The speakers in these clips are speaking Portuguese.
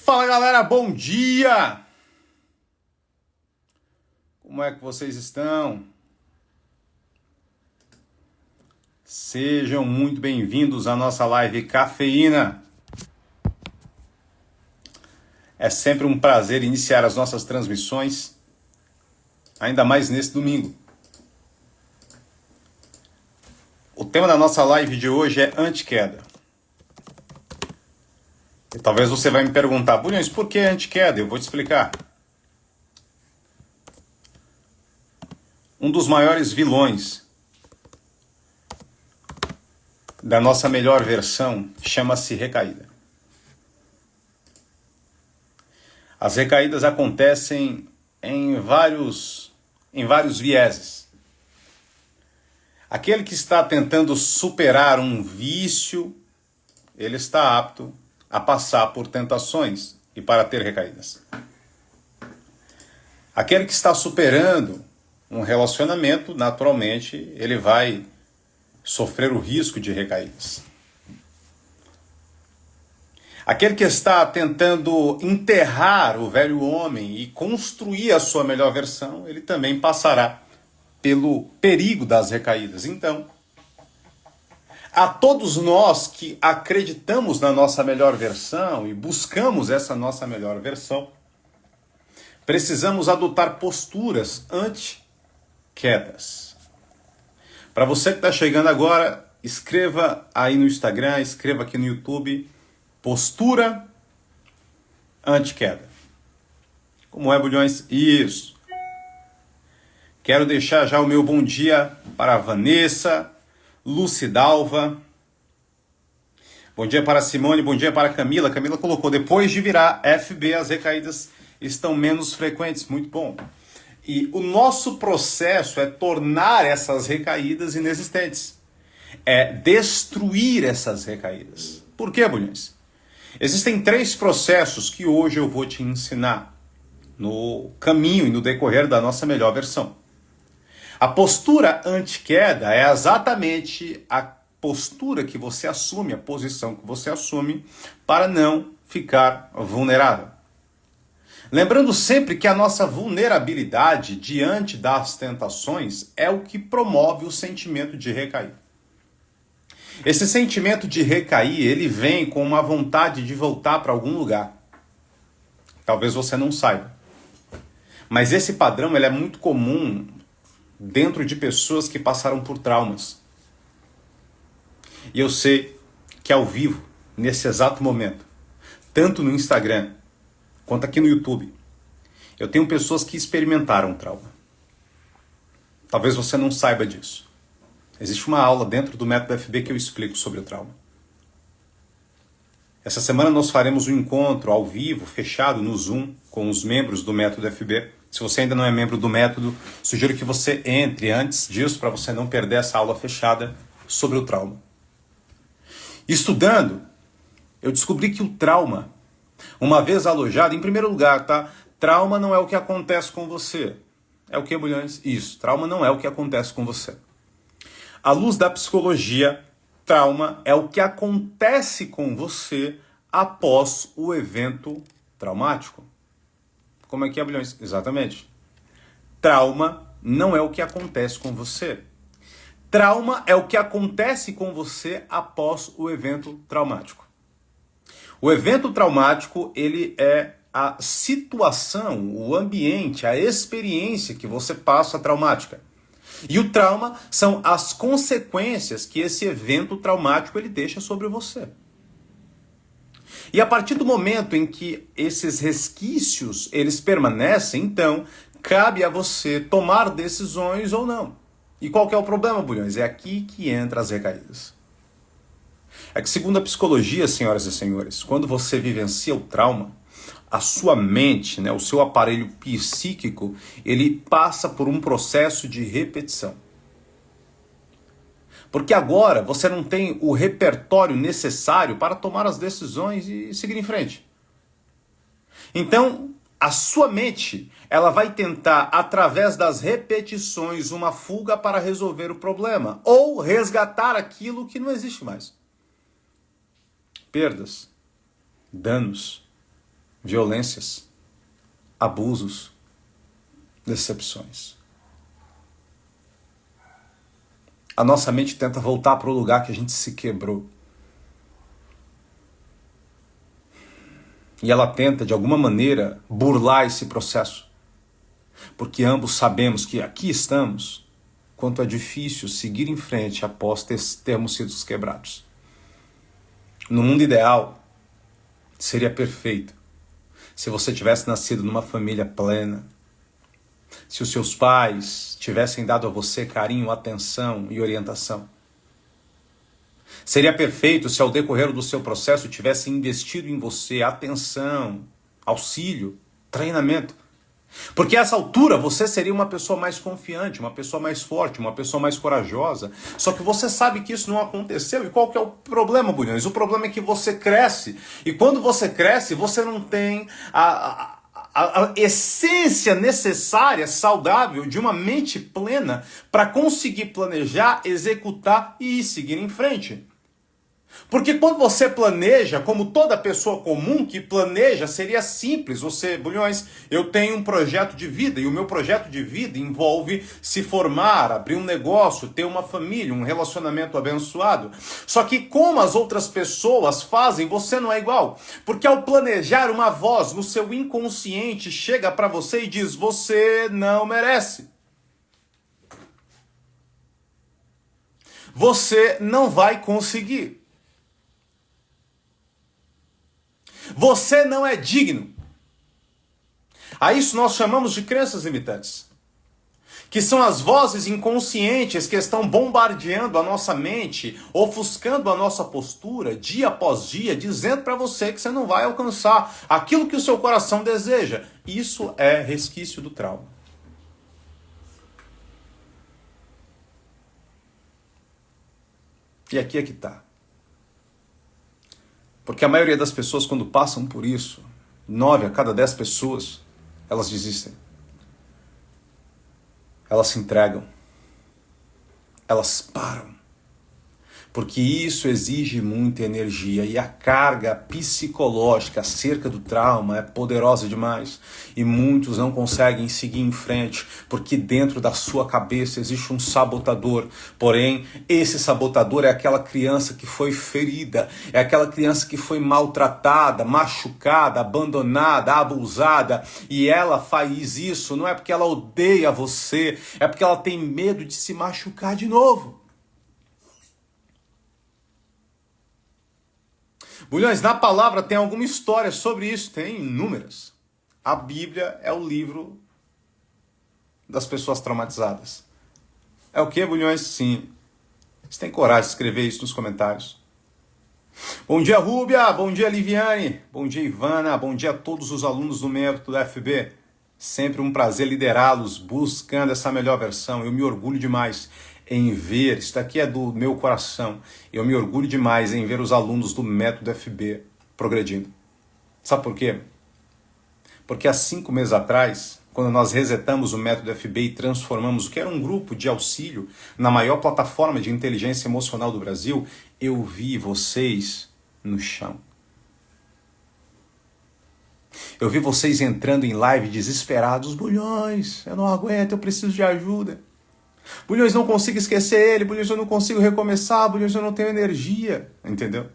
Fala galera, bom dia! Como é que vocês estão? Sejam muito bem-vindos à nossa live Cafeína. É sempre um prazer iniciar as nossas transmissões, ainda mais nesse domingo. O tema da nossa live de hoje é anti-queda. E talvez você vai me perguntar, Bulhões, por que anti-queda? Eu vou te explicar. Um dos maiores vilões da nossa melhor versão chama-se recaída. As recaídas acontecem em vários vieses. Aquele que está tentando superar um vício, ele está apto a passar por tentações e para ter recaídas. Aquele que está superando um relacionamento, naturalmente, ele vai sofrer o risco de recaídas. Aquele que está tentando enterrar o velho homem e construir a sua melhor versão, ele também passará pelo perigo das recaídas. Então, a todos nós que acreditamos na nossa melhor versão e buscamos essa nossa melhor versão, precisamos adotar posturas anti-quedas. Para você que está chegando agora, escreva aí no Instagram, escreva aqui no YouTube, postura anti-queda. Como é, Bulhões? Isso. Quero deixar já o meu bom dia para a Vanessa, Lucidalva. Bom dia para a Simone, bom dia para a Camila. Camila colocou, depois de virar FB, as recaídas estão menos frequentes. Muito bom. E o nosso processo é tornar essas recaídas inexistentes. É destruir essas recaídas. Por quê, Bulhões? Existem 3 processos que hoje eu vou te ensinar no caminho e no decorrer da nossa melhor versão. A postura anti-queda é exatamente a postura que você assume, a posição que você assume para não ficar vulnerável. Lembrando sempre que a nossa vulnerabilidade diante das tentações é o que promove o sentimento de recair. Esse sentimento de recair, ele vem com uma vontade de voltar para algum lugar. Talvez você não saiba. Mas esse padrão ele é muito comum dentro de pessoas que passaram por traumas. E eu sei que ao vivo, nesse exato momento, tanto no Instagram quanto aqui no YouTube, eu tenho pessoas que experimentaram trauma. Talvez você não saiba disso. Existe uma aula dentro do método FB que eu explico sobre o trauma. Essa semana nós faremos um encontro ao vivo, fechado no Zoom, com os membros do método FB. Se você ainda não é membro do método, sugiro que você entre antes disso para você não perder essa aula fechada sobre o trauma. Estudando, eu descobri que o trauma, uma vez alojado, em primeiro lugar, tá? Trauma não é o que acontece com você. É o que, Bulhões? Isso, trauma não é o que acontece com você. À luz da psicologia, trauma é o que acontece com você após o evento traumático. Como é que é, Bulhões? Exatamente. Trauma não é o que acontece com você. Trauma é o que acontece com você após o evento traumático. O evento traumático, ele é a situação, o ambiente, a experiência que você passa traumática. E o trauma são as consequências que esse evento traumático ele deixa sobre você. E a partir do momento em que esses resquícios eles permanecem, então cabe a você tomar decisões ou não. E qual que é o problema, Bulhões? É aqui que entram as recaídas. É que segundo a psicologia, senhoras e senhores, quando você vivencia o trauma, a sua mente, o seu aparelho psíquico, ele passa por um processo de repetição. Porque agora você não tem o repertório necessário para tomar as decisões e seguir em frente. Então, a sua mente, ela vai tentar, através das repetições, uma fuga para resolver o problema. Ou resgatar aquilo que não existe mais. Perdas, danos, violências, abusos, decepções. A nossa mente tenta voltar para o lugar que a gente se quebrou. E ela tenta, de alguma maneira, burlar esse processo. Porque ambos sabemos que aqui estamos, quanto é difícil seguir em frente após termos sido quebrados. No mundo ideal, seria perfeito se você tivesse nascido numa família plena, se os seus pais tivessem dado a você carinho, atenção e orientação. Seria perfeito se ao decorrer do seu processo tivessem investido em você atenção, auxílio, treinamento. Porque a essa altura você seria uma pessoa mais confiante, uma pessoa mais forte, uma pessoa mais corajosa. Só que você sabe que isso não aconteceu. E qual que é o problema, Bulhões? O problema é que você cresce. E quando você cresce, você não tem a essência necessária, saudável, de uma mente plena para conseguir planejar, executar e seguir em frente. Porque quando você planeja, como toda pessoa comum que planeja, seria simples. Você, Bulhões, eu tenho um projeto de vida e o meu projeto de vida envolve se formar, abrir um negócio, ter uma família, um relacionamento abençoado. Só que como as outras pessoas fazem, você não é igual. Porque ao planejar, uma voz no seu inconsciente chega para você e diz: você não merece. Você não vai conseguir. Você não é digno. A isso nós chamamos de crenças limitantes. Que são as vozes inconscientes que estão bombardeando a nossa mente, ofuscando a nossa postura, dia após dia, dizendo para você que você não vai alcançar aquilo que o seu coração deseja. Isso é resquício do trauma. E aqui é que está. Porque a maioria das pessoas, quando passam por isso, 9 a cada 10 pessoas, elas desistem. Elas se entregam. Elas param. Porque isso exige muita energia e a carga psicológica acerca do trauma é poderosa demais. E muitos não conseguem seguir em frente porque dentro da sua cabeça existe um sabotador. Porém, esse sabotador é aquela criança que foi ferida, é aquela criança que foi maltratada, machucada, abandonada, abusada. E ela faz isso não é porque ela odeia você, é porque ela tem medo de se machucar de novo. Bulhões, na palavra tem alguma história sobre isso? Tem inúmeras. A Bíblia é o livro das pessoas traumatizadas. É o que, Bulhões? Sim. Você tem coragem de escrever isso nos comentários. Bom dia, Rúbia. Bom dia, Liviane. Bom dia, Ivana. Bom dia a todos os alunos do método da FB. Sempre um prazer liderá-los, buscando essa melhor versão. Eu me orgulho demais em ver, isso daqui é do meu coração, eu me orgulho demais em ver os alunos do método FB progredindo. Sabe por quê? Porque há 5 meses atrás, quando nós resetamos o método FB e transformamos o que era um grupo de auxílio na maior plataforma de inteligência emocional do Brasil, eu vi vocês no chão. Eu vi vocês entrando em live desesperados. Bulhões, eu não aguento, eu preciso de ajuda. Bulhões, não consigo esquecer ele. Bulhões, eu não consigo recomeçar. Bulhões, eu não tenho energia. Entendeu?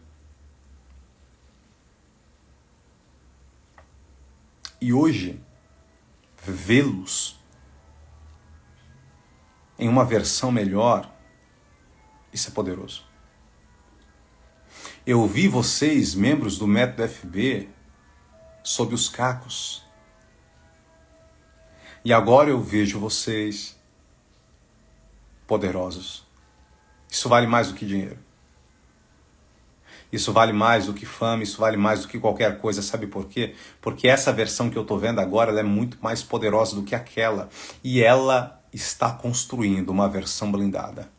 E hoje, vê-los em uma versão melhor, isso é poderoso. Eu vi vocês, membros do método FB, sob os cacos. E agora eu vejo vocês poderosos. Isso vale mais do que dinheiro. Isso vale mais do que fama, isso vale mais do que qualquer coisa. Sabe por quê? Porque essa versão que eu estou vendo agora, ela é muito mais poderosa do que aquela. E ela está construindo uma versão blindada.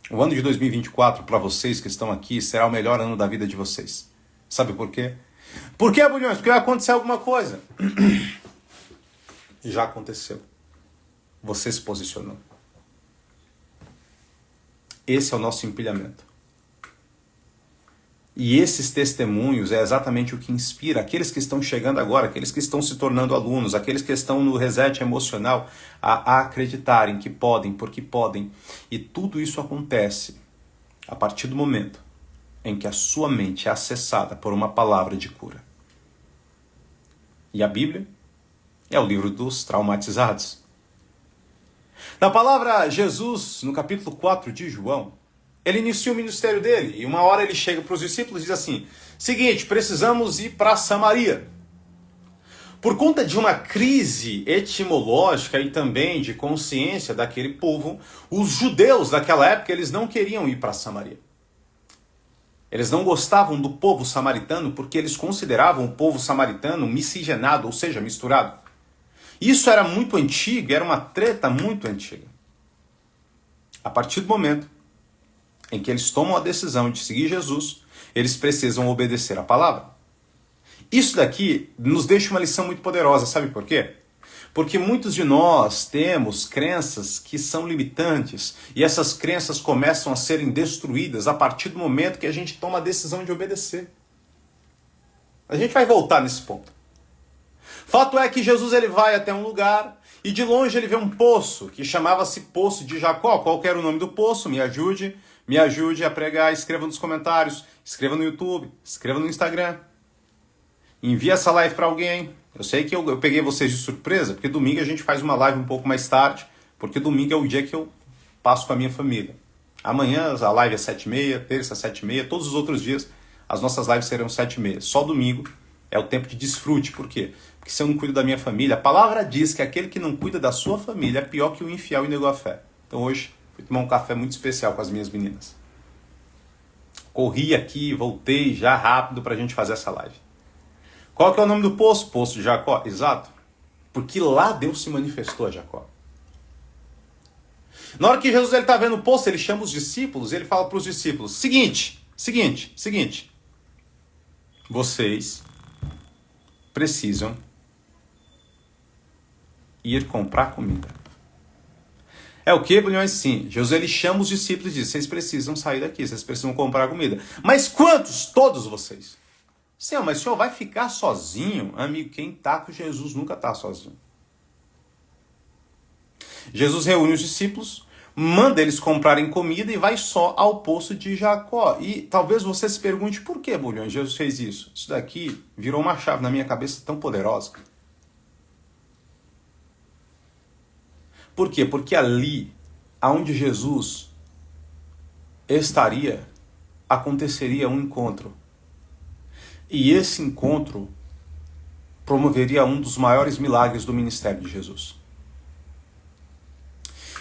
O ano de 2024, para vocês que estão aqui, será o melhor ano da vida de vocês. Sabe por quê? Por quê, Bulhões? Porque vai acontecer alguma coisa. Já aconteceu. Você se posicionou. Esse é o nosso empilhamento. E esses testemunhos é exatamente o que inspira aqueles que estão chegando agora, aqueles que estão se tornando alunos, aqueles que estão no reset emocional, a acreditarem que podem, porque podem. E tudo isso acontece a partir do momento em que a sua mente é acessada por uma palavra de cura. E a Bíblia é o livro dos traumatizados. Na palavra Jesus, no capítulo 4 de João, ele inicia o ministério dele e uma hora ele chega para os discípulos e diz assim: seguinte, precisamos ir para Samaria. Por conta de uma crise etimológica e também de consciência daquele povo, os judeus daquela época eles não queriam ir para Samaria. Eles não gostavam do povo samaritano porque eles consideravam o povo samaritano miscigenado, ou seja, misturado. Isso era muito antigo, era uma treta muito antiga. A partir do momento em que eles tomam a decisão de seguir Jesus, eles precisam obedecer a palavra. Isso daqui nos deixa uma lição muito poderosa, sabe por quê? Porque muitos de nós temos crenças que são limitantes e essas crenças começam a serem destruídas a partir do momento que a gente toma a decisão de obedecer. A gente vai voltar nesse ponto. Fato é que Jesus ele vai até um lugar e de longe ele vê um poço que chamava-se Poço de Jacó. Qual que era o nome do poço? Me ajude a pregar, escreva nos comentários, escreva no YouTube, escreva no Instagram. Envie essa live para alguém. Eu sei que eu peguei vocês de surpresa, porque domingo a gente faz uma live um pouco mais tarde, porque domingo é o dia que eu passo com a minha família. Amanhã a live é 7h30, terça 7h30, todos os outros dias as nossas lives serão 7h30. Só domingo é o tempo de desfrute. Por quê? Porque se eu não cuido da minha família, a palavra diz que aquele que não cuida da sua família é pior que o infiel e negou a fé. Então hoje fui tomar um café muito especial com as minhas meninas. Corri aqui, voltei já rápido para a gente fazer essa live. Qual que é o nome do poço? Poço de Jacó. Exato. Porque lá Deus se manifestou a Jacó. Na hora que Jesus está vendo o poço, ele chama os discípulos e ele fala para os discípulos: seguinte. Vocês precisam ir comprar comida. É o que, Bulhões? Sim. Jesus ele chama os discípulos e diz: vocês precisam sair daqui, vocês precisam comprar comida. Mas quantos? Todos vocês. Senhor, mas o senhor vai ficar sozinho? Amigo, quem está com Jesus nunca está sozinho. Jesus reúne os discípulos, manda eles comprarem comida e vai só ao poço de Jacó. E talvez você se pergunte, por que, Bulhões, Jesus fez isso? Isso daqui virou uma chave na minha cabeça tão poderosa. Por quê? Porque ali, aonde Jesus estaria, aconteceria um encontro. E esse encontro promoveria um dos maiores milagres do ministério de Jesus.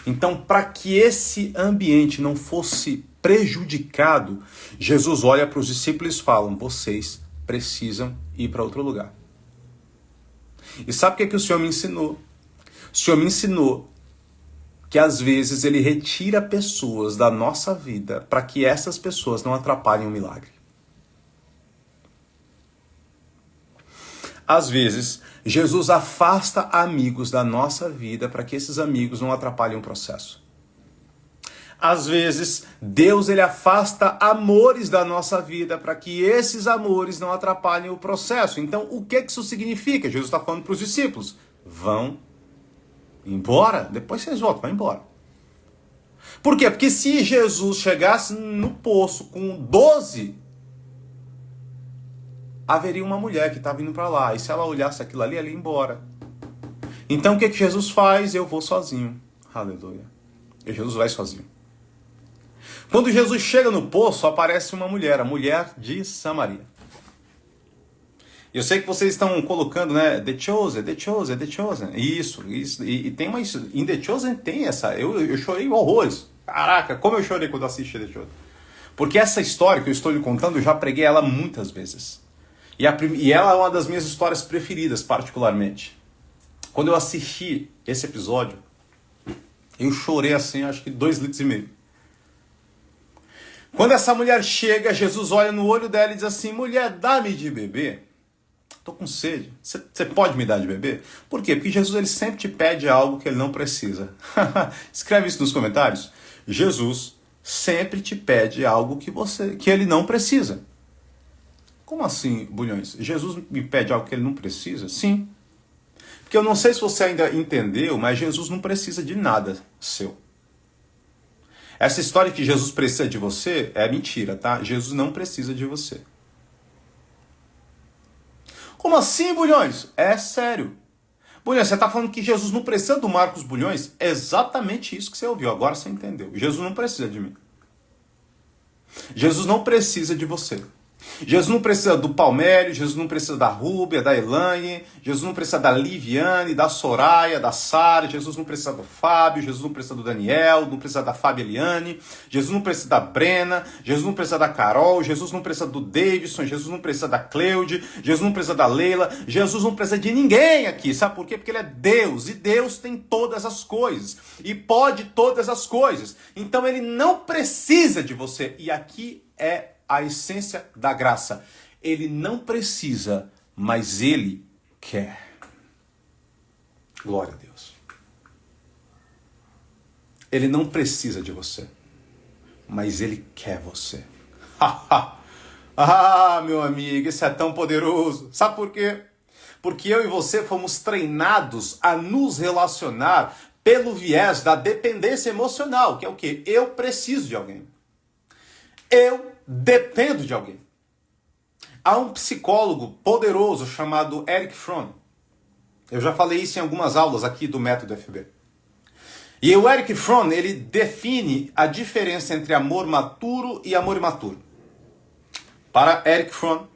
Então, para que esse ambiente não fosse prejudicado, Jesus olha para os discípulos e fala: vocês precisam ir para outro lugar. E sabe o que é que o Senhor me ensinou? O Senhor me ensinou que às vezes Ele retira pessoas da nossa vida para que essas pessoas não atrapalhem o milagre. Às vezes, Jesus afasta amigos da nossa vida para que esses amigos não atrapalhem o processo. Às vezes, Deus ele afasta amores da nossa vida para que esses amores não atrapalhem o processo. Então, o que isso significa? Jesus está falando para os discípulos: vão embora, depois vocês voltam, vão embora. Por quê? Porque se Jesus chegasse no poço com 12, haveria uma mulher que estava indo para lá. E se ela olhasse aquilo ali, ela ia embora. Então o que Jesus faz? Eu vou sozinho. Aleluia. E Jesus vai sozinho. Quando Jesus chega no poço, aparece uma mulher, a mulher de Samaria. Eu sei que vocês estão colocando, né? The Chosen. Isso. E tem uma... Em The Chosen tem essa... Eu chorei horrores. Caraca, como eu chorei quando assisti The Chosen. Porque essa história que eu estou lhe contando, eu já preguei ela muitas vezes. E ela é uma das minhas histórias preferidas, particularmente. Quando eu assisti esse episódio, eu chorei assim, acho que 2,5 litros. Quando essa mulher chega, Jesus olha no olho dela e diz assim: mulher, dá-me de beber. Tô com sede. Você pode me dar de beber? Por quê? Porque Jesus ele sempre te pede algo que ele não precisa. Escreve isso nos comentários. Jesus sempre te pede algo que ele não precisa. Como assim, Bulhões? Jesus me pede algo que ele não precisa? Sim. Porque eu não sei se você ainda entendeu, mas Jesus não precisa de nada seu. Essa história que Jesus precisa de você é mentira, tá? Jesus não precisa de você. Como assim, Bulhões? É sério. Bulhões, você está falando que Jesus não precisa do Marcos Bulhões? É exatamente isso que você ouviu, agora você entendeu. Jesus não precisa de mim. Jesus não precisa de você. Jesus não precisa do Palmério, Jesus não precisa da Rúbia, da Elaine, Jesus não precisa da Liviane, da Soraya, da Sara, Jesus não precisa do Fábio, Jesus não precisa do Daniel, não precisa da Fábia Eliane, Jesus não precisa da Brena, Jesus não precisa da Carol, Jesus não precisa do Davidson, Jesus não precisa da Cleude, Jesus não precisa da Leila, Jesus não precisa de ninguém aqui, sabe por quê? Porque ele é Deus, e Deus tem todas as coisas, e pode todas as coisas, então ele não precisa de você, e aqui é a essência da graça. Ele não precisa, mas ele quer. Glória a Deus. Ele não precisa de você, mas ele quer você. Ah, meu amigo, isso é tão poderoso. Sabe por quê? Porque eu e você fomos treinados a nos relacionar pelo viés da dependência emocional, que é o quê? Eu preciso de alguém. Eu dependo de alguém. Há um psicólogo poderoso chamado Erich Fromm. Eu já falei isso em algumas aulas aqui do Método FB. E o Erich Fromm, ele define a diferença entre amor maturo e amor imaturo. Para Erich Fromm,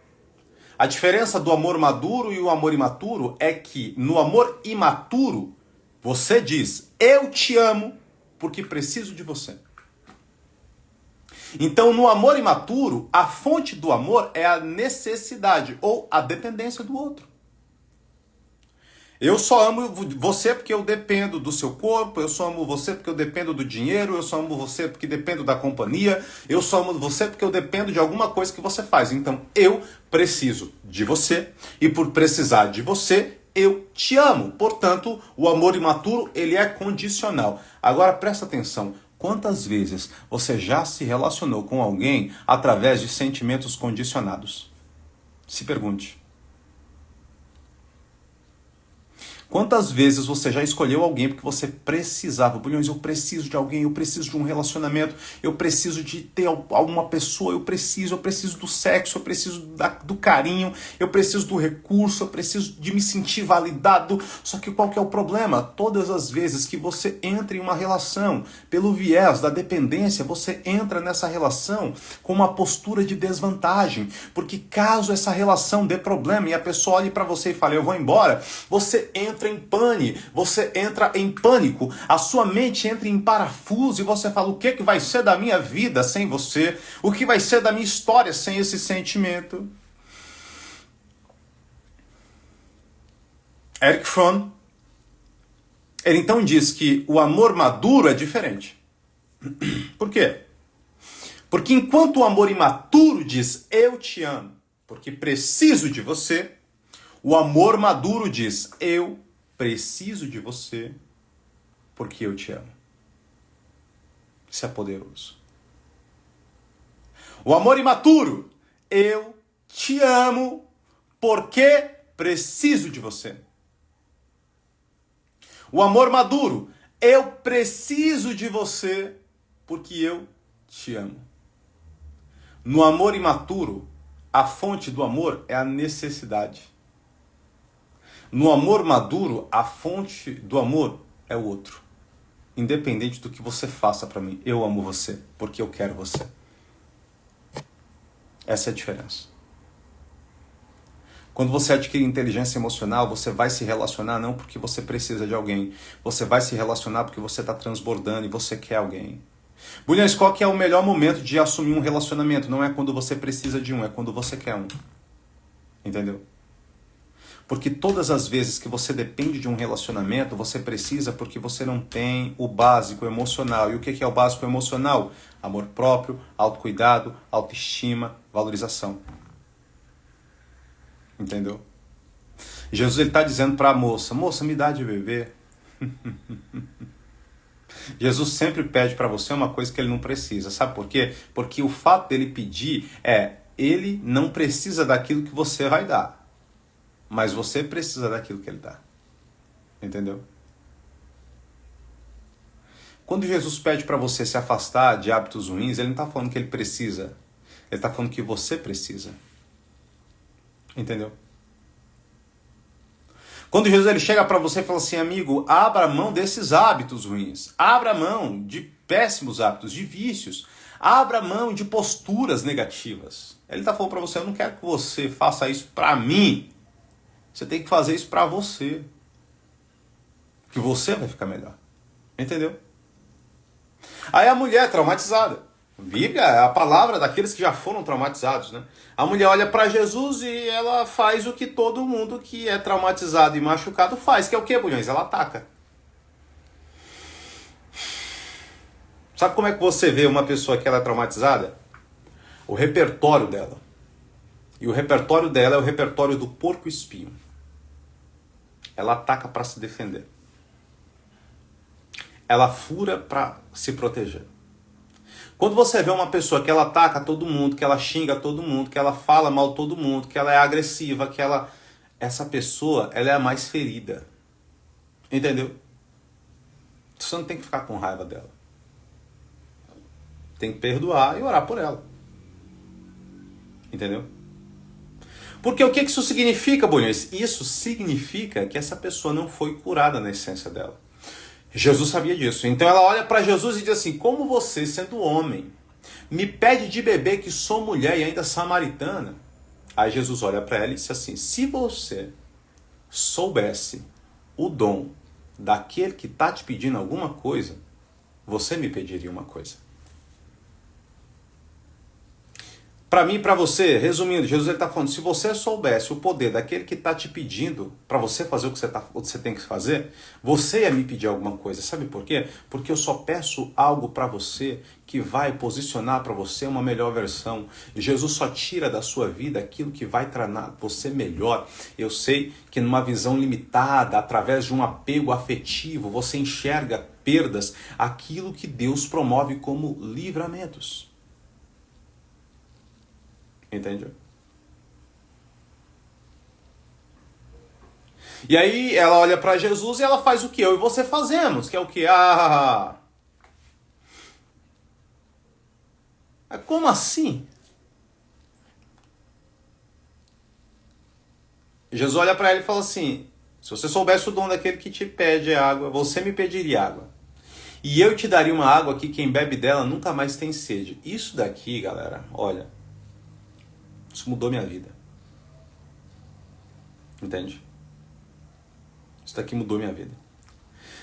a diferença do amor maduro e o amor imaturo é que no amor imaturo, você diz, eu te amo porque preciso de você. Então, no amor imaturo, a fonte do amor é a necessidade ou a dependência do outro. Eu só amo você porque eu dependo do seu corpo, eu só amo você porque eu dependo do dinheiro, eu só amo você porque dependo da companhia, eu só amo você porque eu dependo de alguma coisa que você faz. Então, eu preciso de você e por precisar de você, eu te amo. Portanto, o amor imaturo, ele é condicional. Agora, presta atenção. Quantas vezes você já se relacionou com alguém através de sentimentos condicionados? Se pergunte. Quantas vezes você já escolheu alguém porque você precisava? Bulhões, eu preciso de alguém, eu preciso de um relacionamento, eu preciso de ter alguma pessoa, eu preciso do sexo, eu preciso do carinho, eu preciso do recurso, eu preciso de me sentir validado. Só que qual que é o problema? Todas as vezes que você entra em uma relação pelo viés da dependência, você entra nessa relação com uma postura de desvantagem. Porque caso essa relação dê problema e a pessoa olhe para você e fale, eu vou embora, você entra em pane, você entra em pânico, a sua mente entra em parafuso e você fala, o que vai ser da minha vida sem você? O que vai ser da minha história sem esse sentimento? Erich Fromm, ele então diz que o amor maduro é diferente. Por quê? Porque enquanto o amor imaturo diz, eu te amo, porque preciso de você, o amor maduro diz, eu preciso de você porque eu te amo. Isso é poderoso. O amor imaturo, eu te amo porque preciso de você. O amor maduro, eu preciso de você porque eu te amo. No amor imaturo, a fonte do amor é a necessidade. No amor maduro, a fonte do amor é o outro. Independente do que você faça para mim, eu amo você, porque eu quero você. Essa é a diferença. Quando você adquire inteligência emocional, você vai se relacionar não porque você precisa de alguém. Você vai se relacionar porque você está transbordando e você quer alguém. Bulhões, qual que é o melhor momento de assumir um relacionamento? Não é quando você precisa de um, é quando você quer um. Entendeu? Porque todas as vezes que você depende de um relacionamento, você precisa porque você não tem o básico emocional. E o que é o básico emocional? Amor próprio, autocuidado, autoestima, valorização. Entendeu? Jesus está dizendo para a moça, me dá de beber. Jesus sempre pede para você uma coisa que ele não precisa. Sabe por quê? Porque o fato dele pedir é Ele não precisa daquilo que você vai dar, mas você precisa daquilo que ele dá. Entendeu? Quando Jesus pede para você se afastar de hábitos ruins, ele não está falando que ele precisa. Ele está falando que você precisa. Entendeu? Quando Jesus ele chega para você e fala assim, amigo, abra mão desses hábitos ruins. Abra mão de péssimos hábitos, de vícios. Abra mão de posturas negativas. Ele está falando para você, eu não quero que você faça isso para mim. Você tem que fazer isso para você. Que você vai ficar melhor. Entendeu? Aí a mulher traumatizada. Bíblia é a palavra daqueles que já foram traumatizados, né? A mulher olha para Jesus e ela faz o que todo mundo que é traumatizado e machucado faz, que é o quê, Bulhões? Ela ataca. Sabe como é que você vê uma pessoa que ela é traumatizada? O repertório dela. E o repertório dela é o repertório do porco espinho. Ela ataca para se defender. Ela fura para se proteger. Quando você vê uma pessoa que ela ataca todo mundo, que ela xinga todo mundo, que ela fala mal todo mundo, que ela é agressiva, que ela... Essa pessoa, ela é a mais ferida. Entendeu? Você não tem que ficar com raiva dela. Tem que perdoar e orar por ela. Entendeu? Porque o que isso significa, Bonhões? Isso significa que essa pessoa não foi curada na essência dela. Jesus sabia disso. Então ela olha para Jesus e diz assim, como você, sendo homem, me pede de beber que sou mulher e ainda samaritana? Aí Jesus olha para ela e diz assim, se você soubesse o dom daquele que está te pedindo alguma coisa, você me pediria uma coisa. Para mim e para você, resumindo, Jesus está falando, se você soubesse o poder daquele que está te pedindo para você fazer o que você tem que fazer, você ia me pedir alguma coisa. Sabe por quê? Porque eu só peço algo para você que vai posicionar para você uma melhor versão. Jesus só tira da sua vida aquilo que vai tornar você melhor. Eu sei que numa visão limitada, através de um apego afetivo, você enxerga perdas, aquilo que Deus promove como livramentos. Entende? E aí ela olha para Jesus e ela faz o que eu e você fazemos, que é o que? Como assim? Jesus olha para ela e fala assim, se você soubesse o dom daquele que te pede água, você me pediria água. E eu te daria uma água que quem bebe dela nunca mais tem sede. Isso daqui, galera, olha, isso mudou minha vida. Entende? Isso daqui mudou minha vida.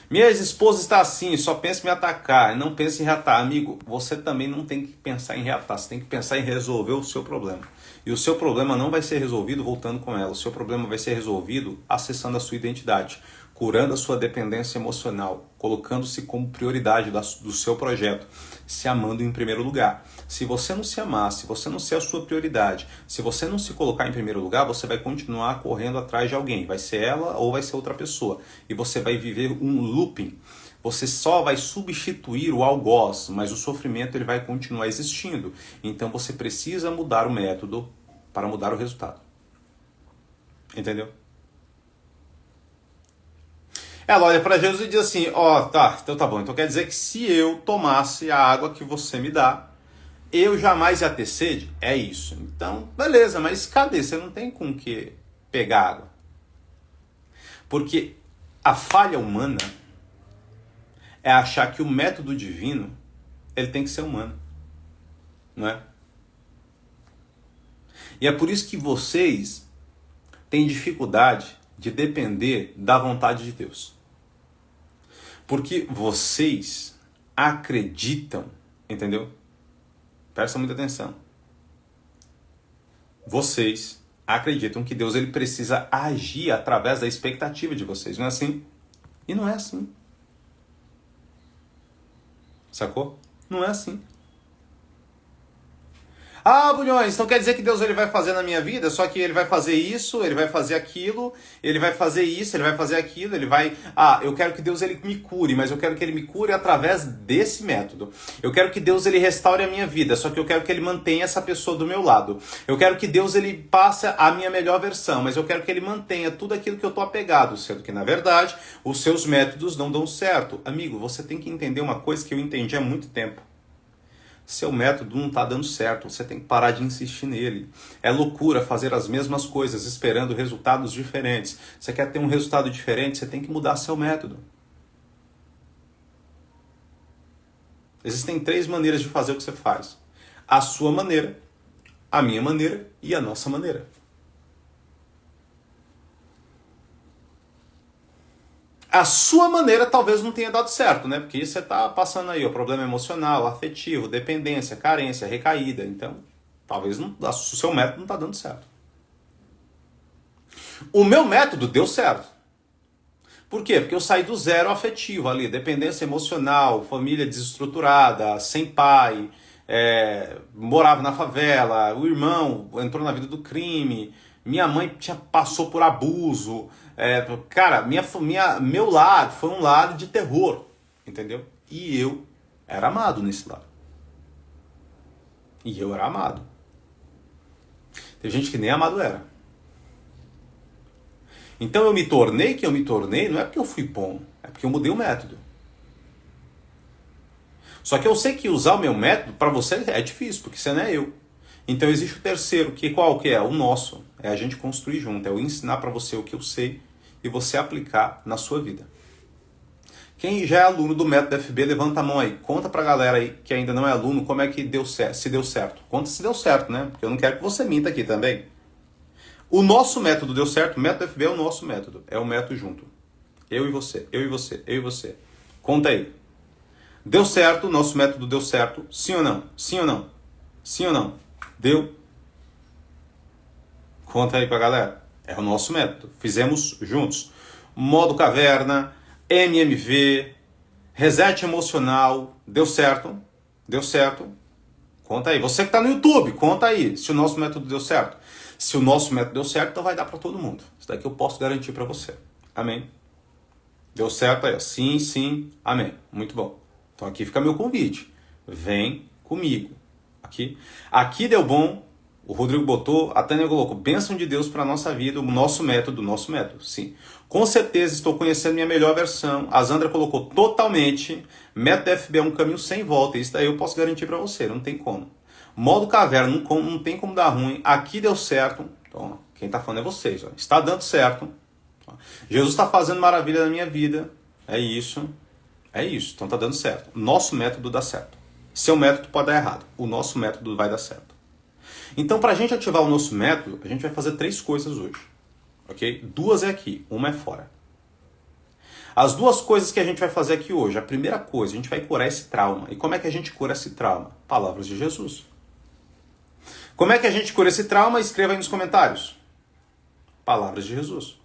Minha ex-esposa está assim, só pensa em me atacar, não pensa em reatar. Amigo, você também não tem que pensar em reatar, você tem que pensar em resolver o seu problema. E o seu problema não vai ser resolvido voltando com ela, o seu problema vai ser resolvido acessando a sua identidade, curando a sua dependência emocional, colocando-se como prioridade do seu projeto, se amando em primeiro lugar. Se você não se amar, se você não ser a sua prioridade, se você não se colocar em primeiro lugar, você vai continuar correndo atrás de alguém. Vai ser ela ou vai ser outra pessoa. E você vai viver um looping. Você só vai substituir o algoz, mas o sofrimento ele vai continuar existindo. Então você precisa mudar o método para mudar o resultado. Entendeu? Ela olha para Jesus e diz assim, tá, então tá bom. Então quer dizer que se eu tomasse a água que você me dá, eu jamais ia ter sede? É isso. Então, beleza, mas cadê? Você não tem com que pegar água. Porque a falha humana é achar que o método divino, ele tem que ser humano. Não é? E é por isso que vocês têm dificuldade de depender da vontade de Deus. Porque vocês acreditam, entendeu? Presta muita atenção. Vocês acreditam que Deus ele precisa agir através da expectativa de vocês. Não é assim? E não é assim. Sacou? Não é assim. Ah, Bulhões, então quer dizer que Deus ele vai fazer na minha vida, só que ele vai fazer isso, ele vai fazer aquilo, ele vai fazer isso, ele vai fazer aquilo, ele vai... Ah, eu quero que Deus ele me cure, mas eu quero que ele me cure através desse método. Eu quero que Deus ele restaure a minha vida, só que eu quero que ele mantenha essa pessoa do meu lado. Eu quero que Deus ele passe a minha melhor versão, mas eu quero que ele mantenha tudo aquilo que eu tô apegado, sendo que na verdade os seus métodos não dão certo. Amigo, você tem que entender uma coisa que eu entendi há muito tempo. Seu método não está dando certo, você tem que parar de insistir nele. É loucura fazer as mesmas coisas esperando resultados diferentes. Você quer ter um resultado diferente, você tem que mudar seu método. Existem 3 maneiras de fazer o que você faz. A sua maneira, a minha maneira e a nossa maneira. A sua maneira talvez não tenha dado certo, né? Porque você está passando aí o problema emocional, afetivo, dependência, carência, recaída. Então, talvez o seu método não está dando certo. O meu método deu certo. Por quê? Porque eu saí do zero afetivo ali, dependência emocional, família desestruturada, sem pai, morava na favela, o irmão entrou na vida do crime, minha mãe passou por abuso. Cara, meu lar foi um lar de terror, entendeu? E eu era amado nesse lar. E eu era amado. Tem gente que nem amado era. Então eu me tornei quem eu me tornei, não é porque eu fui bom, é porque eu mudei o método. Só que eu sei que usar o meu método para você é difícil, porque você não é eu. Então existe o terceiro, qual que é? O nosso. É a gente construir junto, é eu ensinar para você o que eu sei e você aplicar na sua vida. Quem já é aluno do método FB, levanta a mão aí. Conta pra galera aí que ainda não é aluno como é que deu certo, se deu certo. Conta se deu certo, né? Porque eu não quero que você minta aqui também. O nosso método deu certo, o método FB é o nosso método. É o método junto. Eu e você, eu e você, eu e você. Conta aí. Deu certo, o nosso método deu certo. Sim ou não? Sim ou não? Sim ou não? Deu? Conta aí pra galera. É o nosso método. Fizemos juntos. Modo caverna, MMV, reset emocional. Deu certo? Deu certo? Conta aí. Você que tá no YouTube, conta aí se o nosso método deu certo. Se o nosso método deu certo, então vai dar para todo mundo. Isso daqui eu posso garantir para você. Amém? Deu certo aí? Sim, sim, amém. Muito bom. Então aqui fica meu convite. Vem comigo. Aqui deu bom. O Rodrigo botou, a Tânia colocou, bênção de Deus para a nossa vida, o nosso método, sim. Com certeza estou conhecendo minha melhor versão. A Zandra colocou totalmente. Método FB é um caminho sem volta. Isso daí eu posso garantir para você, não tem como. Modo caverna, não tem como dar ruim. Aqui deu certo. Então, quem está falando é vocês. Ó. Está dando certo. Jesus está fazendo maravilha na minha vida. É isso. É isso. Então está dando certo. Nosso método dá certo. Seu método pode dar errado. O nosso método vai dar certo. Então, para a gente ativar o nosso método, a gente vai fazer 3 coisas hoje. Ok? 2 é aqui, uma é fora. As 2 coisas que a gente vai fazer aqui hoje. A primeira coisa, a gente vai curar esse trauma. E como é que a gente cura esse trauma? Palavras de Jesus. Como é que a gente cura esse trauma? Escreva aí nos comentários. Palavras de Jesus.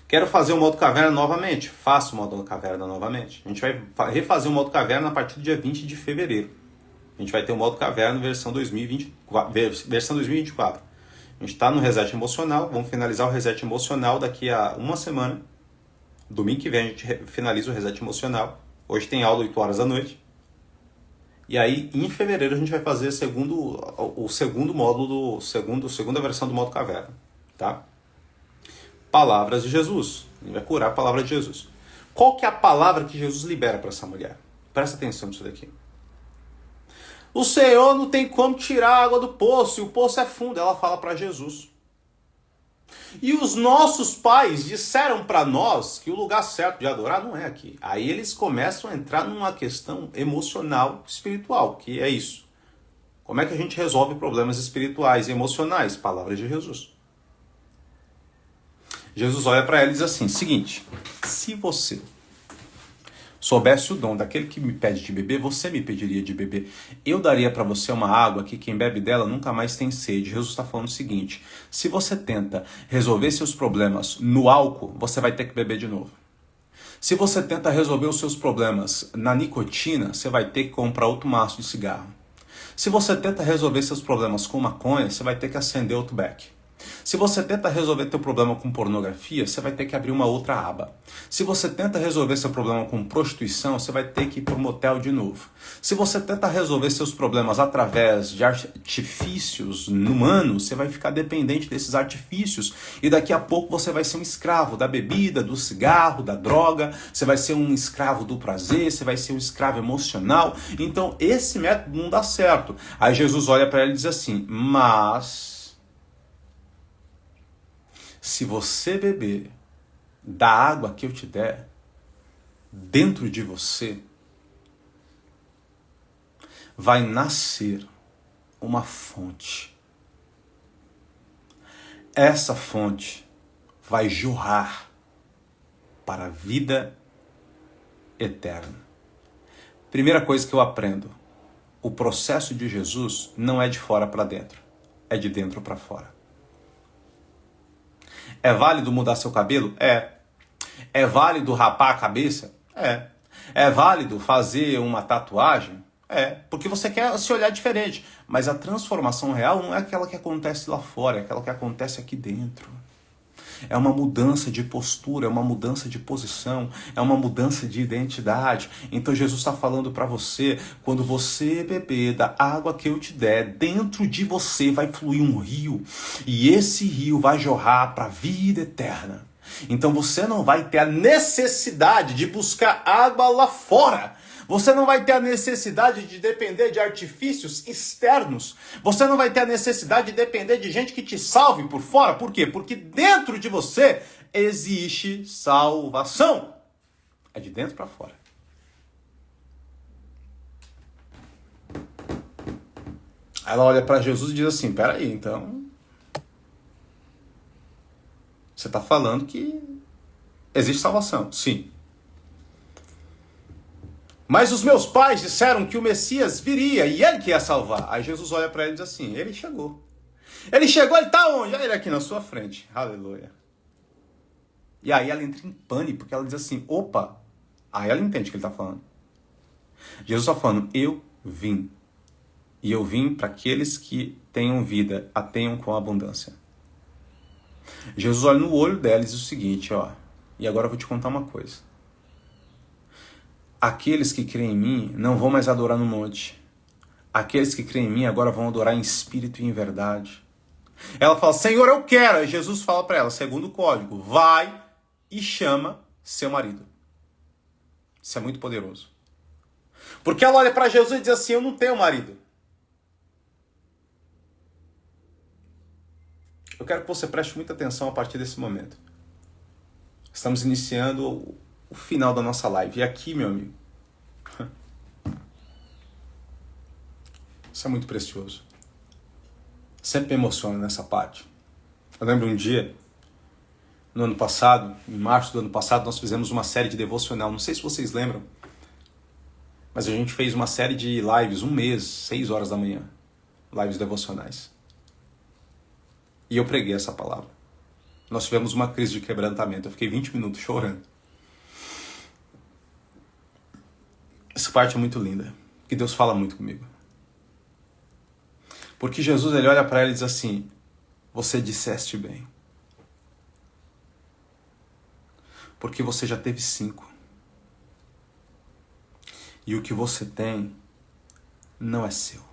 Quero fazer o modo caverna novamente? Faça o modo caverna novamente. A gente vai refazer o modo caverna a partir do dia 20 de fevereiro. A gente vai ter o modo caverna versão 2024. A gente está no reset emocional. Vamos finalizar o reset emocional daqui a uma semana. Domingo que vem a gente finaliza o reset emocional. Hoje tem aula 8 horas da noite. E aí, em fevereiro, a gente vai fazer o segundo módulo, segunda versão do modo caverna. Tá? Palavras de Jesus. A gente vai curar a palavra de Jesus. Qual que é a palavra que Jesus libera para essa mulher? Presta atenção nisso daqui. O Senhor não tem como tirar a água do poço, e o poço é fundo. Ela fala para Jesus. E os nossos pais disseram para nós que o lugar certo de adorar não é aqui. Aí eles começam a entrar numa questão emocional, espiritual, que é isso. Como é que a gente resolve problemas espirituais e emocionais? Palavras de Jesus. Jesus olha para ela e diz assim, seguinte, se você soubesse o dom daquele que me pede de beber, você me pediria de beber. Eu daria para você uma água que quem bebe dela nunca mais tem sede. Jesus está falando o seguinte, se você tenta resolver seus problemas no álcool, você vai ter que beber de novo. Se você tenta resolver os seus problemas na nicotina, você vai ter que comprar outro maço de cigarro. Se você tenta resolver seus problemas com maconha, você vai ter que acender outro beck. Se você tenta resolver teu problema com pornografia, você vai ter que abrir uma outra aba. Se você tenta resolver seu problema com prostituição, você vai ter que ir para o motel de novo. Se você tenta resolver seus problemas através de artifícios humanos, você vai ficar dependente desses artifícios e daqui a pouco você vai ser um escravo da bebida, do cigarro, da droga, você vai ser um escravo do prazer, você vai ser um escravo emocional. Então esse método não dá certo. Aí Jesus olha para ele e diz assim, mas se você beber da água que eu te der, dentro de você vai nascer uma fonte. Essa fonte vai jorrar para a vida eterna. Primeira coisa que eu aprendo, o processo de Jesus não é de fora para dentro, é de dentro para fora. É válido mudar seu cabelo? É. É válido rapar a cabeça? É. É válido fazer uma tatuagem? É. Porque você quer se olhar diferente. Mas a transformação real não é aquela que acontece lá fora, é aquela que acontece aqui dentro. É uma mudança de postura, é uma mudança de posição, é uma mudança de identidade. Então Jesus está falando para você, quando você beber da água que eu te der, dentro de você vai fluir um rio. E esse rio vai jorrar para a vida eterna. Então você não vai ter a necessidade de buscar água lá fora. Você não vai ter a necessidade de depender de artifícios externos. Você não vai ter a necessidade de depender de gente que te salve por fora. Por quê? Porque dentro de você existe salvação. É de dentro para fora. Ela olha para Jesus e diz assim, peraí, então você está falando que existe salvação? Sim. Mas os meus pais disseram que o Messias viria e ele que ia salvar. Aí Jesus olha para ele e diz assim, ele chegou. Ele chegou, ele está onde? Ele aqui na sua frente. Aleluia. E aí ela entra em pânico, porque ela diz assim, opa. Aí ela entende o que ele está falando. Jesus está falando, eu vim. E eu vim para aqueles que tenham vida, a tenham com abundância. Jesus olha no olho dela e diz o seguinte, ó. E agora eu vou te contar uma coisa. Aqueles que creem em mim não vão mais adorar no monte. Aqueles que creem em mim agora vão adorar em espírito e em verdade. Ela fala, Senhor, eu quero. E Jesus fala para ela, segundo o código, vai e chama seu marido. Isso é muito poderoso. Porque ela olha para Jesus e diz assim, eu não tenho marido. Eu quero que você preste muita atenção a partir desse momento. Estamos iniciando o final da nossa live. E aqui, meu amigo, isso é muito precioso. Sempre me emociona nessa parte. Eu lembro um dia, no ano passado, em março do ano passado, nós fizemos uma série de devocional. Não sei se vocês lembram, mas a gente fez uma série de lives, um mês, 6 horas da manhã. Lives devocionais. E eu preguei essa palavra. Nós tivemos uma crise de quebrantamento. Eu fiquei 20 minutos chorando. Essa parte é muito linda. Que Deus fala muito comigo. Porque Jesus, ele olha para ela e diz assim, você disseste bem. Porque você já teve 5. E o que você tem não é seu.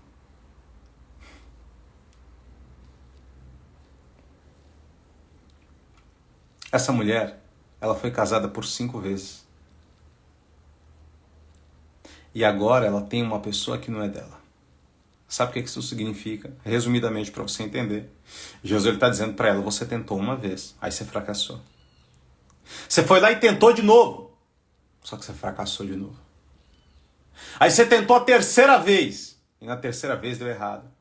Essa mulher, ela foi casada por 5 vezes. E agora ela tem uma pessoa que não é dela. Sabe o que isso significa? Resumidamente, para você entender. Jesus está dizendo para ela, você tentou uma vez, aí você fracassou. Você foi lá e tentou de novo. Só que você fracassou de novo. Aí você tentou a 3ª vez. E na 3ª vez deu errado.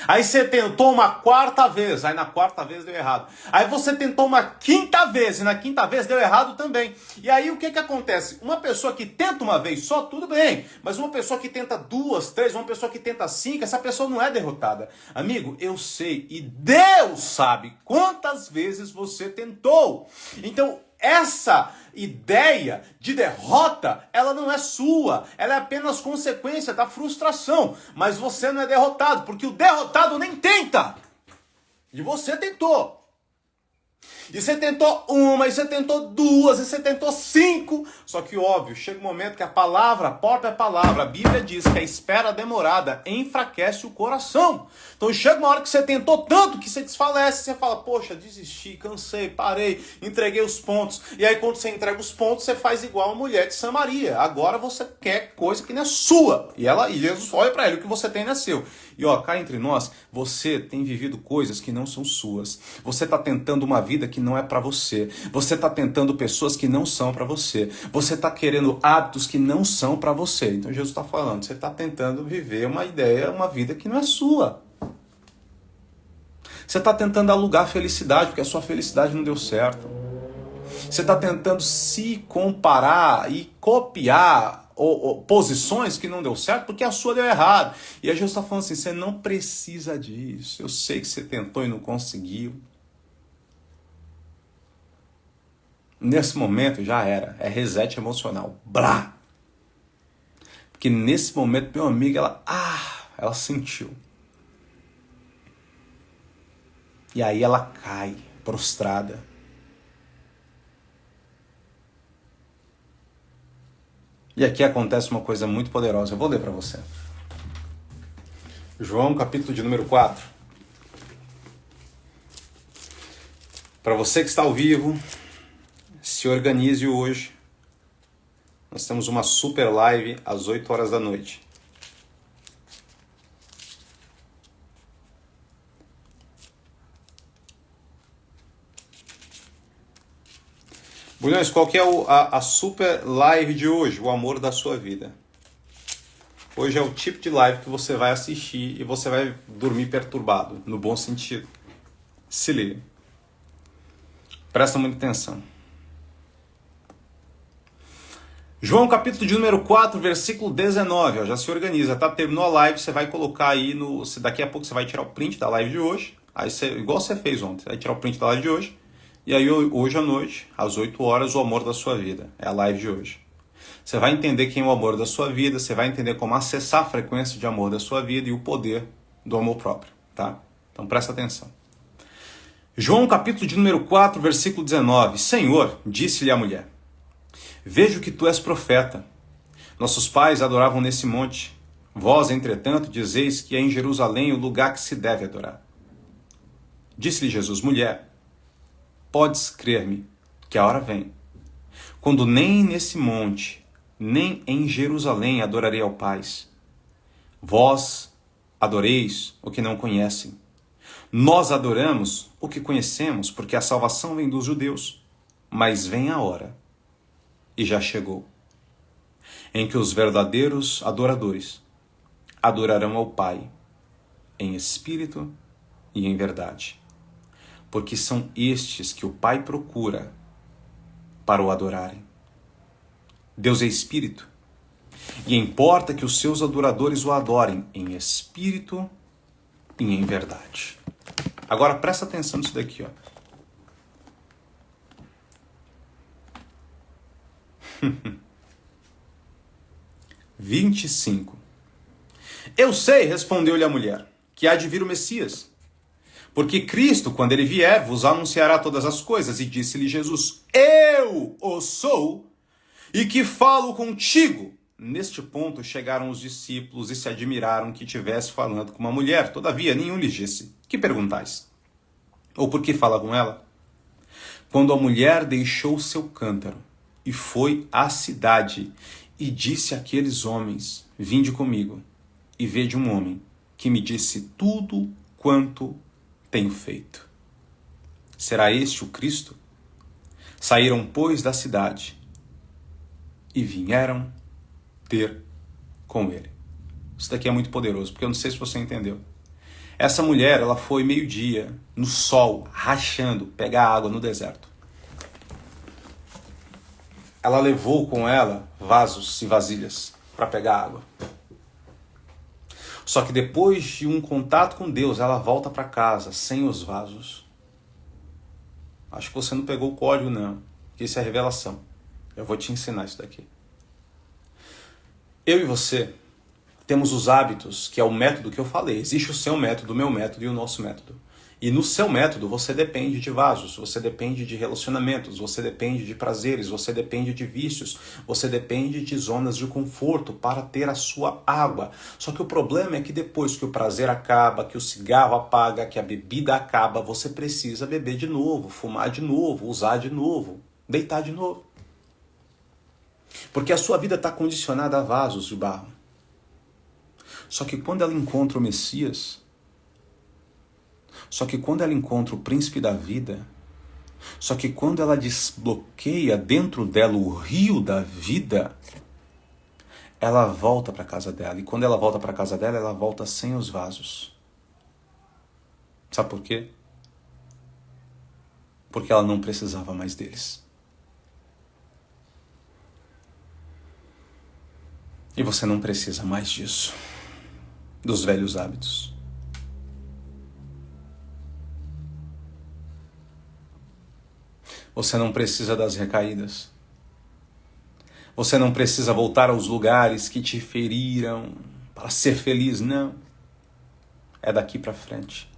Aí você tentou uma 4ª vez, aí na 4ª vez deu errado. Aí você tentou uma 5ª vez, e na 5ª vez deu errado também. E aí o que acontece? Uma pessoa que tenta uma vez só, tudo bem. Mas uma pessoa que tenta 2, 3, uma pessoa que tenta 5, essa pessoa não é derrotada. Amigo, eu sei, e Deus sabe quantas vezes você tentou. Então, essa ideia de derrota, ela não é sua, ela é apenas consequência da frustração. Mas você não é derrotado, porque o derrotado nem tenta. E você tentou. E você tentou uma, e você tentou duas, e você tentou 5. Só que, óbvio, chega um momento que a própria palavra, a Bíblia diz que a espera demorada enfraquece o coração. Então chega uma hora que você tentou tanto que você desfalece, você fala, poxa, desisti, cansei, parei, entreguei os pontos. E aí quando você entrega os pontos, você faz igual a mulher de Samaria. Agora você quer coisa que não é sua. E Jesus olha para ele, o que você tem não é seu. E ó, cá entre nós, você tem vivido coisas que não são suas. Você está tentando uma vida que não é para você. Você está tentando pessoas que não são para você. Você está querendo hábitos que não são para você. Então Jesus está falando, você está tentando viver uma ideia, uma vida que não é sua. Você está tentando alugar felicidade, porque a sua felicidade não deu certo. Você está tentando se comparar e copiar posições que não deu certo, porque a sua deu errado. E aí Jesus está falando assim, você não precisa disso. Eu sei que você tentou e não conseguiu. Nesse momento já era. É reset emocional. Blá! Porque nesse momento, meu amigo, ela sentiu. E aí ela cai, prostrada. E aqui acontece uma coisa muito poderosa. Eu vou ler para você. João, capítulo de número 4. Para você que está ao vivo, se organize hoje. Nós temos uma super live às 8 horas da noite. Bulhões, qual que é a super live de hoje? O amor da sua vida. Hoje é o tipo de live que você vai assistir e você vai dormir perturbado, no bom sentido. Se liga. Presta muita atenção. João capítulo de número 4, versículo 19. Ó, já se organiza, tá? Terminou a live, você vai colocar aí no... Daqui a pouco você vai tirar o print da live de hoje. Aí você, igual você fez ontem, você vai tirar o print da live de hoje. E aí hoje à noite, às 8 horas, o amor da sua vida. É a live de hoje. Você vai entender quem é o amor da sua vida, você vai entender como acessar a frequência de amor da sua vida e o poder do amor próprio, tá? Então presta atenção. João capítulo de número 4, versículo 19. Senhor, disse-lhe a mulher, vejo que tu és profeta. Nossos pais adoravam nesse monte. Vós, entretanto, dizeis que é em Jerusalém o lugar que se deve adorar. Disse-lhe Jesus, mulher, podes crer-me que a hora vem, quando nem nesse monte, nem em Jerusalém adorarei ao Pai. Vós adoreis o que não conhecem. Nós adoramos o que conhecemos, porque a salvação vem dos judeus. Mas vem a hora, e já chegou, em que os verdadeiros adoradores adorarão ao Pai em espírito e em verdade. Porque são estes que o Pai procura para o adorarem. Deus é espírito, e importa que os seus adoradores o adorem em espírito e em verdade. Agora presta atenção nisso daqui, ó. Vinte e 25. Eu sei, respondeu-lhe a mulher, que há de vir o Messias. Porque Cristo, quando ele vier, vos anunciará todas as coisas. E disse-lhe Jesus, eu o sou, e que falo contigo. Neste ponto chegaram os discípulos e se admiraram que tivesse falando com uma mulher. Todavia, nenhum lhes disse, que perguntais? Ou por que fala com ela? Quando a mulher deixou seu cântaro e foi à cidade, e disse àqueles homens, vinde comigo, e vede um homem que me disse tudo quanto tenho feito. Será este o Cristo? Saíram, pois, da cidade e vieram ter com ele. Isso daqui é muito poderoso, porque eu não sei se você entendeu. Essa mulher, ela foi meio-dia, no sol, rachando, pegar água no deserto. Ela levou com ela vasos e vasilhas para pegar água. Só que depois de um contato com Deus, ela volta para casa sem os vasos. Acho que você não pegou o código, não. Isso é revelação. Eu vou te ensinar isso daqui. Eu e você temos os hábitos, que é o método que eu falei. Existe o seu método, o meu método e o nosso método. E no seu método você depende de vasos, você depende de relacionamentos, você depende de prazeres, você depende de vícios, você depende de zonas de conforto para ter a sua água. Só que o problema é que depois que o prazer acaba, que o cigarro apaga, que a bebida acaba, você precisa beber de novo, fumar de novo, usar de novo, deitar de novo. Porque a sua vida está condicionada a vasos de barro. Só que quando ela encontra o Messias, só que quando ela encontra o príncipe da vida, só que quando ela desbloqueia dentro dela o rio da vida, ela volta para a casa dela. E quando ela volta para a casa dela, ela volta sem os vasos. Sabe por quê? Porque ela não precisava mais deles. E você não precisa mais disso, dos velhos hábitos. Você não precisa das recaídas. Você não precisa voltar aos lugares que te feriram para ser feliz, não. É daqui para frente.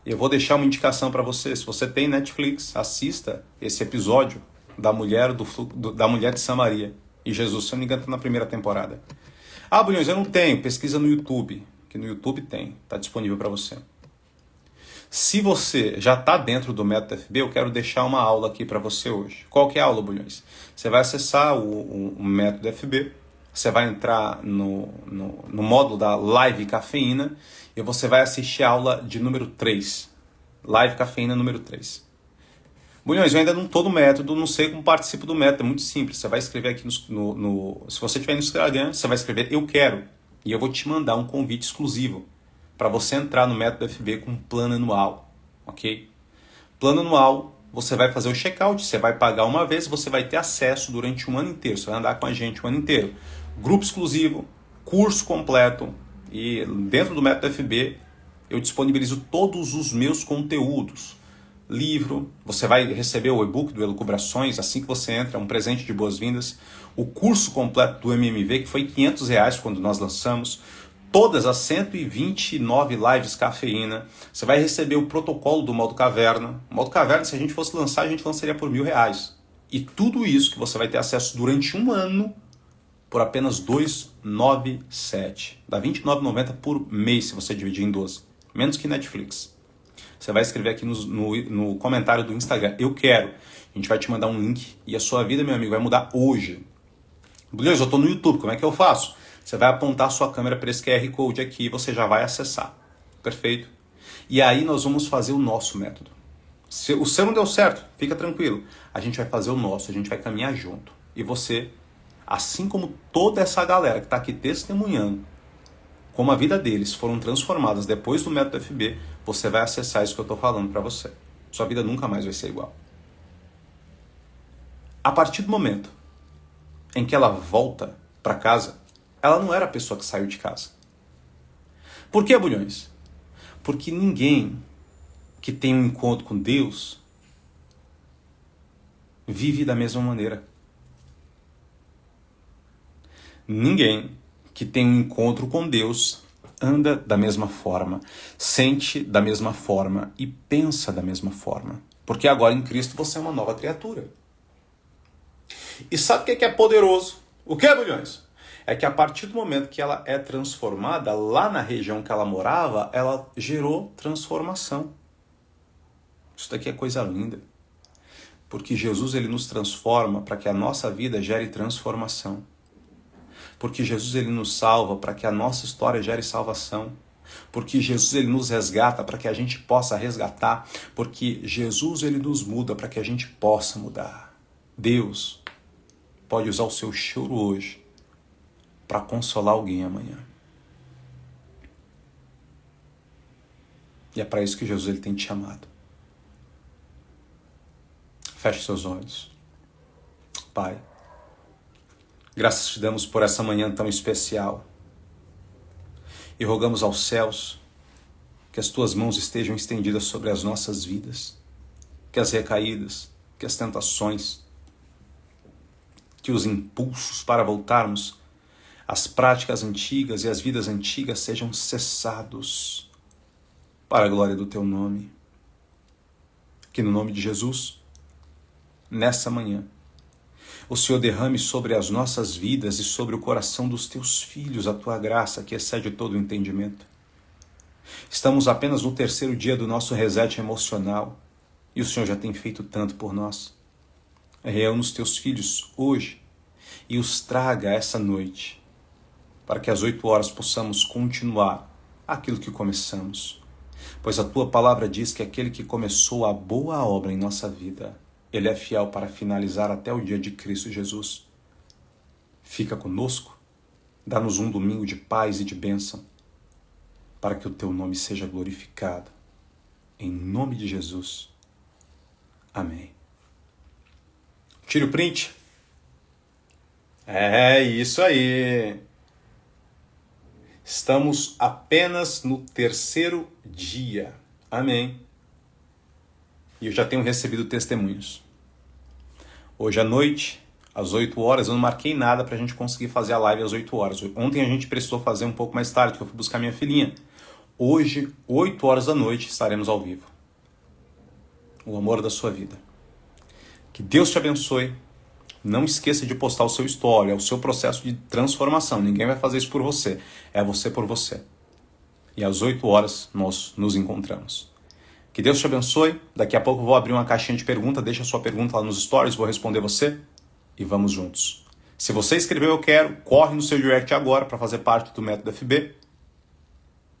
Eu vou deixar uma indicação para você. Se você tem Netflix, assista esse episódio da mulher de Samaria. E Jesus, se eu não me engano, está na primeira temporada. Ah, Bulhões, eu não tenho. Pesquisa no YouTube, que no YouTube tem. Está disponível para você. Se você já está dentro do método FB, eu quero deixar uma aula aqui para você hoje. Qual que é a aula, Bulhões? Você vai acessar o método FB, você vai entrar no módulo da Live Cafeína e você vai assistir a aula de número 3. Live Cafeína número 3. Bulhões, eu ainda não estou no método, não sei como participo do método, é muito simples. Você vai escrever aqui se você estiver no Instagram, você vai escrever eu quero. E eu vou te mandar um convite exclusivo para você entrar no método FB com um plano anual, ok? Plano anual, você vai fazer o check-out, você vai pagar uma vez, você vai ter acesso durante um ano inteiro, você vai andar com a gente o ano inteiro. Grupo exclusivo, curso completo, e dentro do método FB eu disponibilizo todos os meus conteúdos. Livro, você vai receber o e-book do Elucubrações assim que você entra, um presente de boas-vindas. O curso completo do MMV, que foi R$500 quando nós lançamos. Todas as 129 lives cafeína. Você vai receber o protocolo do modo caverna. O modo caverna, se a gente fosse lançar, a gente lançaria por R$1.000. E tudo isso que você vai ter acesso durante um ano por apenas R$297. Dá R$29,90 por mês se você dividir em 12. Menos que Netflix. Você vai escrever aqui no comentário do Instagram, eu quero. A gente vai te mandar um link e a sua vida, meu amigo, vai mudar hoje. Beleza, eu estou no YouTube, como é que eu faço? Você vai apontar a sua câmera para esse QR Code aqui e você já vai acessar. Perfeito? E aí nós vamos fazer o nosso método. Se o seu não deu certo, fica tranquilo. A gente vai fazer o nosso, a gente vai caminhar junto. E você, assim como toda essa galera que está aqui testemunhando, como a vida deles foram transformadas depois do método FB, você vai acessar isso que eu estou falando para você. Sua vida nunca mais vai ser igual. A partir do momento em que ela volta para casa, ela não era a pessoa que saiu de casa. Por que, Bulhões? Porque ninguém que tem um encontro com Deus vive da mesma maneira. Ninguém que tem um encontro com Deus anda da mesma forma, sente da mesma forma e pensa da mesma forma. Porque agora em Cristo você é uma nova criatura. E sabe o que é poderoso? O que, Bulhões? É que a partir do momento que ela é transformada, lá na região que ela morava, ela gerou transformação. Isso daqui é coisa linda. Porque Jesus ele nos transforma para que a nossa vida gere transformação. Porque Jesus ele nos salva para que a nossa história gere salvação. Porque Jesus ele nos resgata para que a gente possa resgatar. Porque Jesus ele nos muda para que a gente possa mudar. Deus pode usar o seu choro hoje para consolar alguém amanhã. E é para isso que Jesus ele tem te chamado. Feche seus olhos. Pai, graças te damos por essa manhã tão especial. E rogamos aos céus que as tuas mãos estejam estendidas sobre as nossas vidas. Que as recaídas, que as tentações, que os impulsos para voltarmos às práticas antigas e às vidas antigas sejam cessados para a glória do teu nome. Que no nome de Jesus, nessa manhã, o Senhor derrame sobre as nossas vidas e sobre o coração dos teus filhos a tua graça que excede todo o entendimento. Estamos apenas no terceiro dia do nosso reset emocional e o Senhor já tem feito tanto por nós. Reúna os teus filhos hoje e os traga essa noite, para que às 8 horas possamos continuar aquilo que começamos. Pois a tua palavra diz que aquele que começou a boa obra em nossa vida, ele é fiel para finalizar até o dia de Cristo Jesus. Fica conosco, dá-nos um domingo de paz e de bênção, para que o teu nome seja glorificado. Em nome de Jesus. Amém. Tire o print. É isso aí. Estamos apenas no terceiro dia. Amém. E eu já tenho recebido testemunhos. Hoje à noite, às 8 horas, eu não marquei nada para a gente conseguir fazer a live às 8 horas. Ontem a gente precisou fazer um pouco mais tarde, porque eu fui buscar minha filhinha. Hoje, 8 horas da noite, estaremos ao vivo. O amor da sua vida. Que Deus te abençoe. Não esqueça de postar o seu story, é o seu processo de transformação. Ninguém vai fazer isso por você. É você por você. E às 8 horas nós nos encontramos. Que Deus te abençoe. Daqui a pouco eu vou abrir uma caixinha de pergunta. Deixa a sua pergunta lá nos stories, vou responder você. E vamos juntos. Se você escreveu eu quero, corre no seu direct agora para fazer parte do Método FB.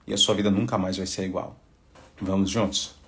E a sua vida nunca mais vai ser igual. Vamos juntos.